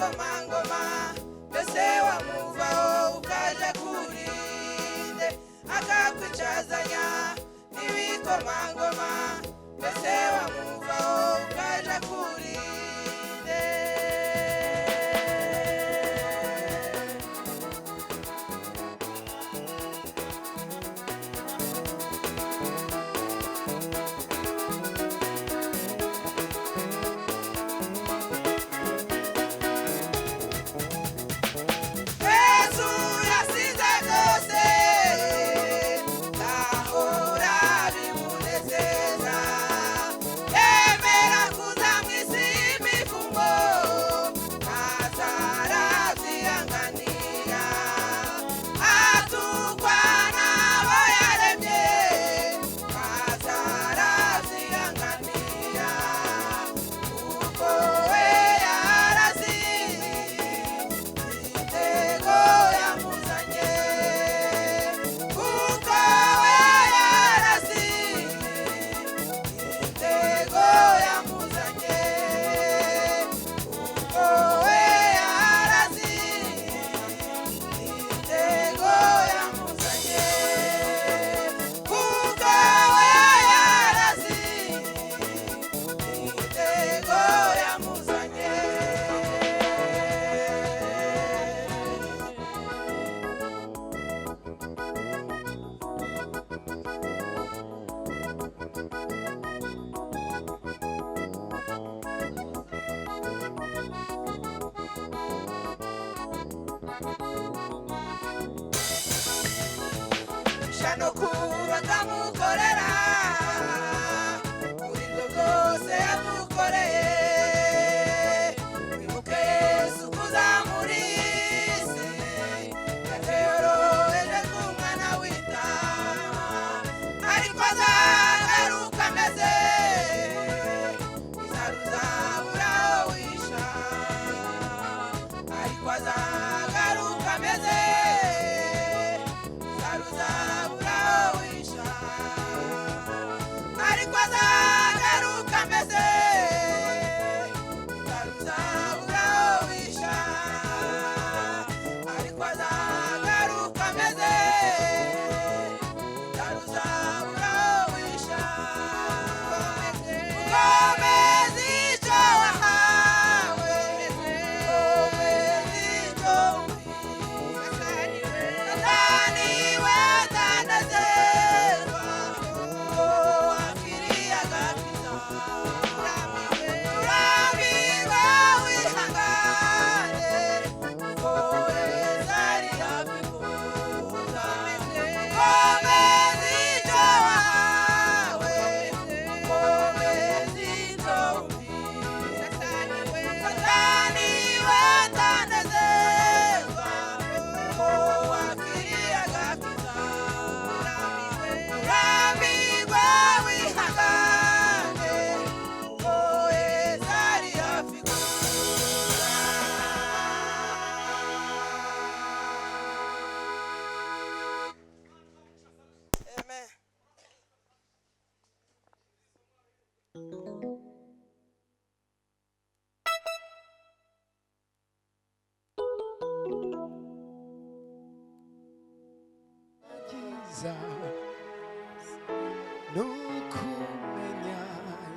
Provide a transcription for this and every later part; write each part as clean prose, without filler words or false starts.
n'ibikomangoma mbese wamuvaho ukaja kurinde akakwicazanya n'ibikomangoma mbese wamuvaho ukaja kurinde shano kuba ndamukorera muri byo byose yadukoreye wibuke Yesu kuzamura isi yateyoroheje k'umwana w'intama ariko azagaruka ameze izaruzabura wisha ariko azagaruka ameze izaruzabura wisha ariko azagaruka ameze izaruzabura wisha ariko azagaruka ameze izaruzabura wisha ukomeze icyo wahawe ukomeze icyo sataniwe tanezerwa ko akiriye agakiza urambirwa wihangane ko Yesu ari hafi kuza ukomeze icyo wahawe ukomeze icyo sataniwe tanezerwa ko akiriye agakiza urambirwa wihangane ko Yesu ari hafi kuza. Amen. Giza nukumenya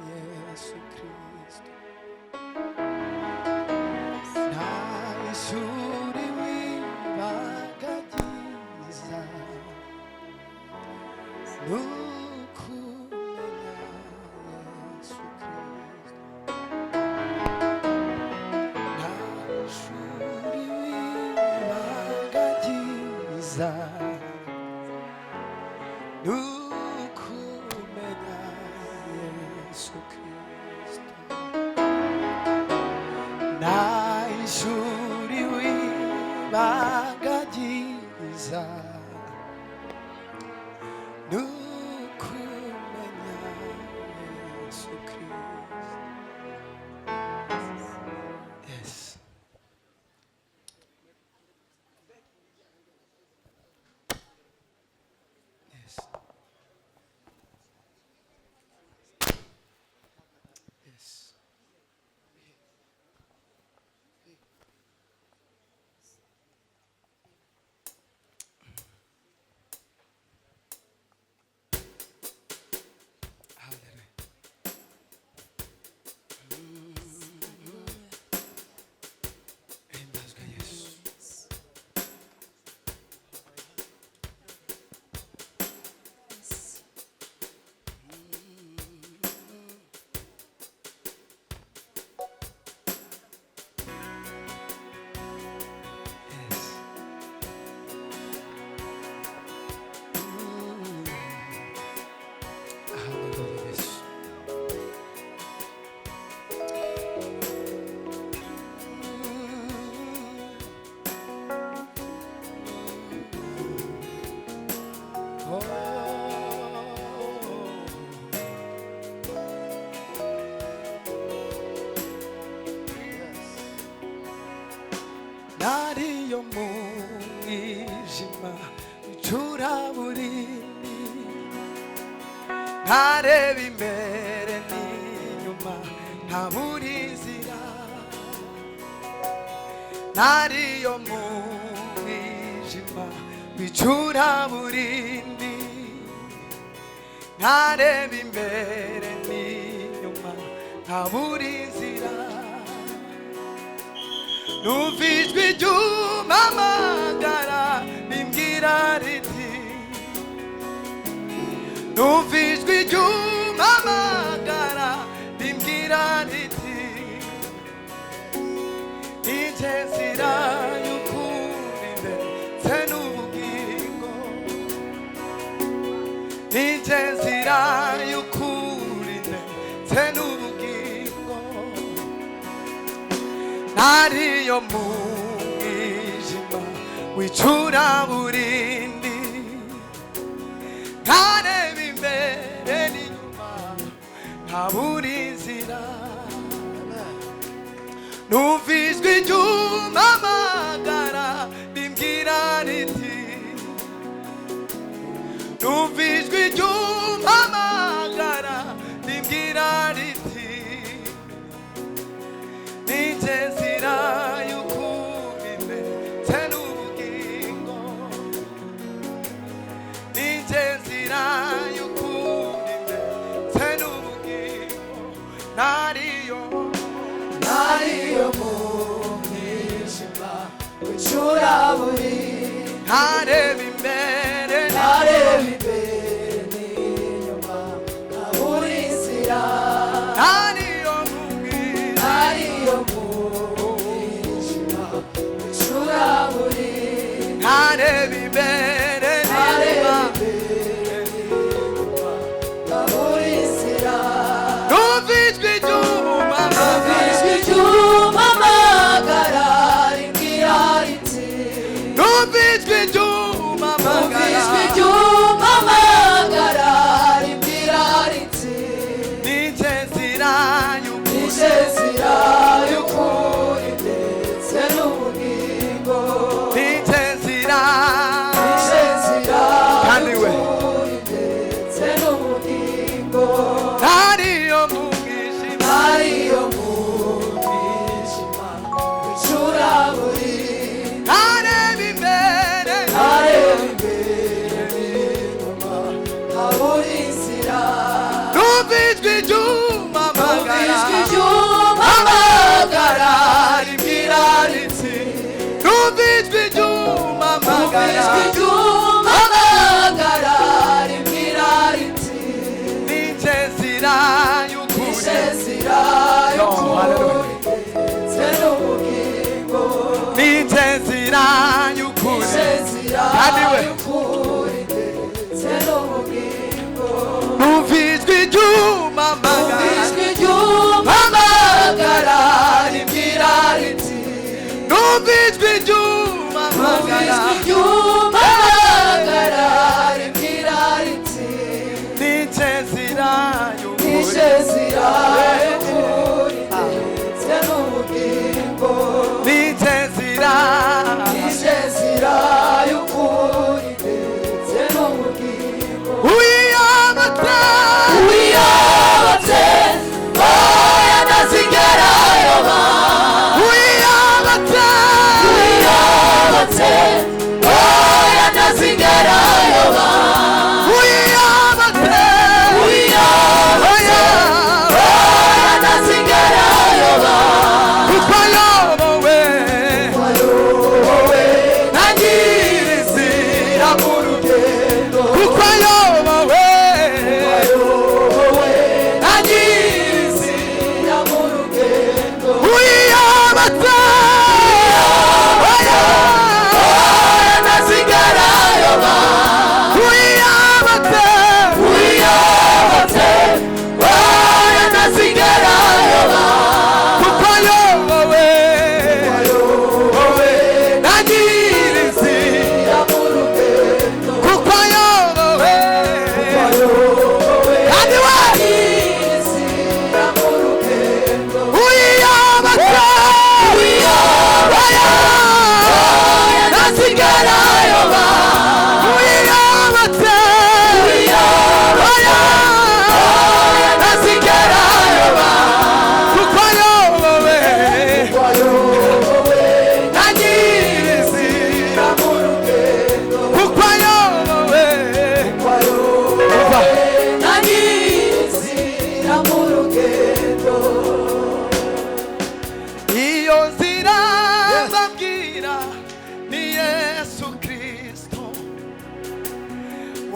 Yesu Kristo nta ishuri wibanga giza nukumenya Yesu Kristo nta ishuri wibanga giza nukumenya Yesu Kristo na ishuri wibanga giza nukumenya Yesu Kristo. Yes. Yes. Yes. nariyo mu mwijima w'icuraburindi, ntareba imbere n'inyuma ntabura inzira, nariyo mu mwijima w'icuraburindi, ntareba imbere n'inyuma ntabura inzira. Numva ijwi ry'umpamagara rimbwira riti, numva ijwi ry'umpamagara rimbwira riti, ninjye nzira y'ukuri ndetse n'ubugingo, ninjye nzira y'ukuri ndetse n'ubugingo, nariyo mu mwijima w'icuraburindi, ntareba imbere n'inyuma ntabura inzira. Numva ijwi ry'umpamagara rimbwira riti, numva ijwi ry'umpamagara rimbwira riti, ninjye nzira y'ukuri ndetse n'ubugingo, ninjye nzira y'ukuri ndetse n'ubugingo, nariyo mu mwijima w'icuraburindi, ntareba imbere n'inyuma ntabura inzira, nariyo mu mwijima w'icuraburindi, ntareba imbere n'inyuma ntabura inzira. Numva ijwi ry'umpamagara rimbwira riti, numva ijwi ry'umpamagara rimbwira riti, ninjye nzira y'ukuri ndetse n'ubugingo, ninjye nzira kandi we ndetse n'ubugingo, nariyo mu mwijima w'icuraburindi, ntareba imbere n'inyuma ntabura inzira. Numva ijwi ry'umpamagara rimbwira riti, numva ijwi ry'umpamagara rimbwira riti, ninjye nzira y'ukuri ndetse n'ubugingo, ninjye nzira y'ukuri kandi we. Numva ijwi ry'umpamagara rimbwira riti, numva ijwi ry'umpamagara rimbwira riti, ninjye nzira y'ukuri ndetse n'ubugingo, ninjye nzira y'ukuri ndetse n'ubugingo. Uwiyabatse oya ntazigerayo, uwiyabatse oya ntazigerayo, uwiyabatse oya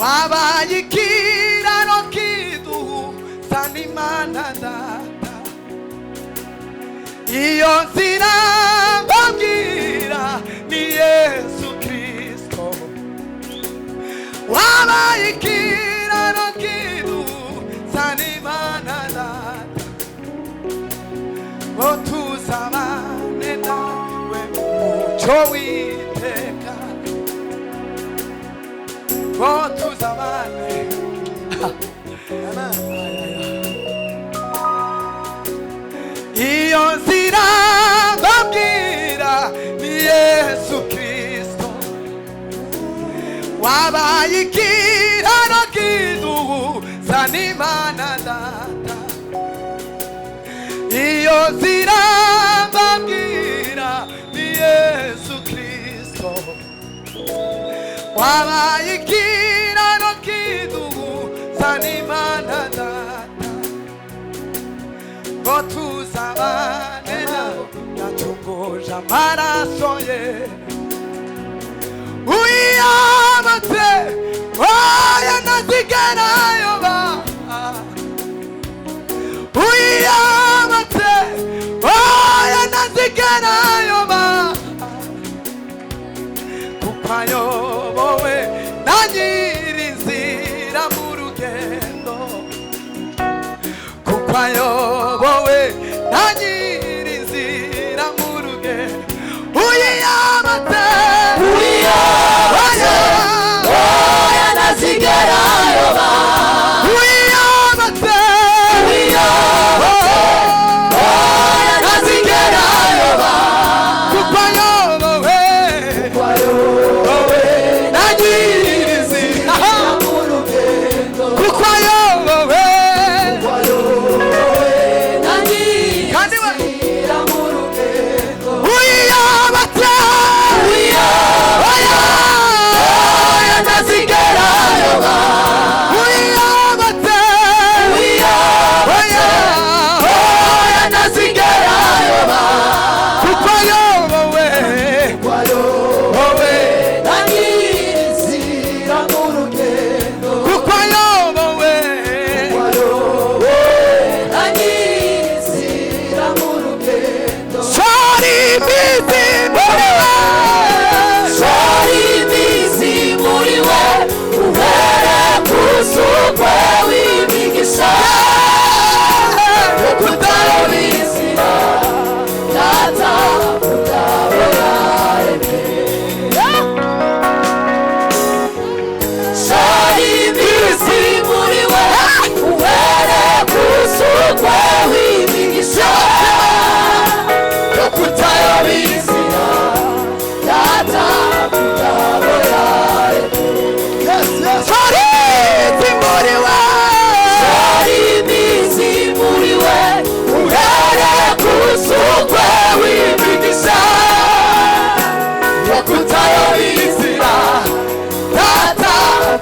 wabaye ikiraro kiduhuza n'Imana Data. Iyo nzira mbabwira ni Yesu Kristo, wabaye ikiraro kiduhuza n'Imana Data, ngo tuzabane nawe mu mucyo w'iteka, ngo tuzabane. Iyo nzira mbabwira ni Yesu Kristo, wabaye ikiraro kiduhuza n'Imana Data. Iyo nzira mbabwira ni Yesu Kristo, wabaye ikiraro kiduhuza n'Imana Data, ngo tuzabane nawe. Yacunguje amaraso ye, uyiyamate oya ntazigera ayoba, uyiyamate oya ntazigera ayoba, kuko ayobowe na nyirinzira mu rugendo, kuko ayobowe na nyirinzira mu rugendo. Uyiyamate oya ntazigera ayoba, uyiyamate oya ntazigera ayoba, kuko ayobowe na nyirinzira mu rugendo, kuko ayobowe na kandi we nyirinzira mu rugendo, uyiyamate oya ntazigera ayoba, uyiyamate oya ntazigera ayoba, kuko ayobowe na nyirinzira mu rugendo, kuko ayobowe na nyirinzira mu rugendo, sori imizi muri we, shora imizi muri we, uhere ku sukwe w'imigisha, kutayoba inzira Data kutabo yaremye. Shora imizi muri we, uhere ku sukwe w'imigisha, yo kutayoba inzira Data kutabo yaremye. sori imizi muri we, Shora imizi muri we, uhere ku sukwe w'imigisha, yo kutayoba inzira Data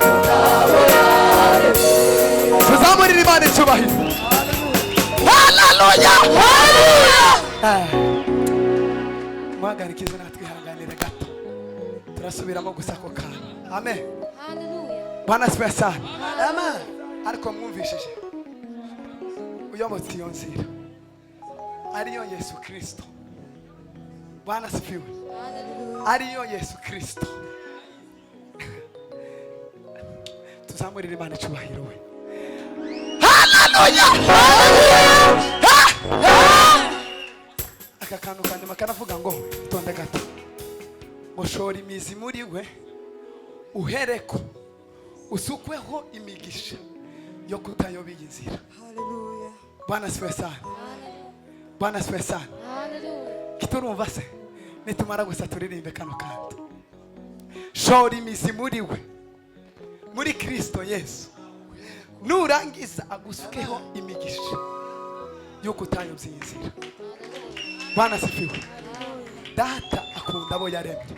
kutabo yaremye. tuzamurire Imana icyubahiro. Haleluya, haleluya. muhagarikize natwe ihanganire gato, turasubiramo gusa ako kantu. Amen. Bwana asifiwe sana. Ariko mwumvishije uyobotse iyo nzira ariyo Yesu Kristo. Bwana asifiwe. Ariyo Yesu Kristo. tuzamurire Imana icyubahiro we. Haleluya, aka kantu kanyuma karavuga ngo tonde gato, ngo shora imizi muri we, uhereko usukweho imigisha yo kutayoba iyi nzira. Bwana asifiwe sana. Bwana asifiwe sana. Kiturumva se nitumara gusa turirimbe kano kantu. Shora imizi muri we, muri Kristo Yesu, nurangiza agusukeho imigisha yo kutayoba iyi nzira. Bwana asifiwe. Data akunda abo yaremye.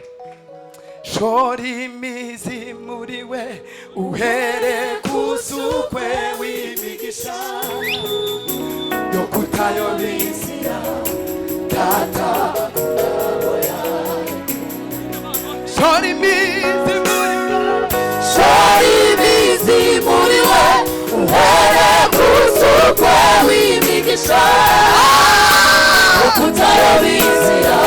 Shora imizi muri we, uhere ku sukwe w'imigisha yo kutayoba inzira. Data abo yaremye. Shora imizi muri we, Shora imizi uhereko usukwe w'imigisha yo kutayoba inzira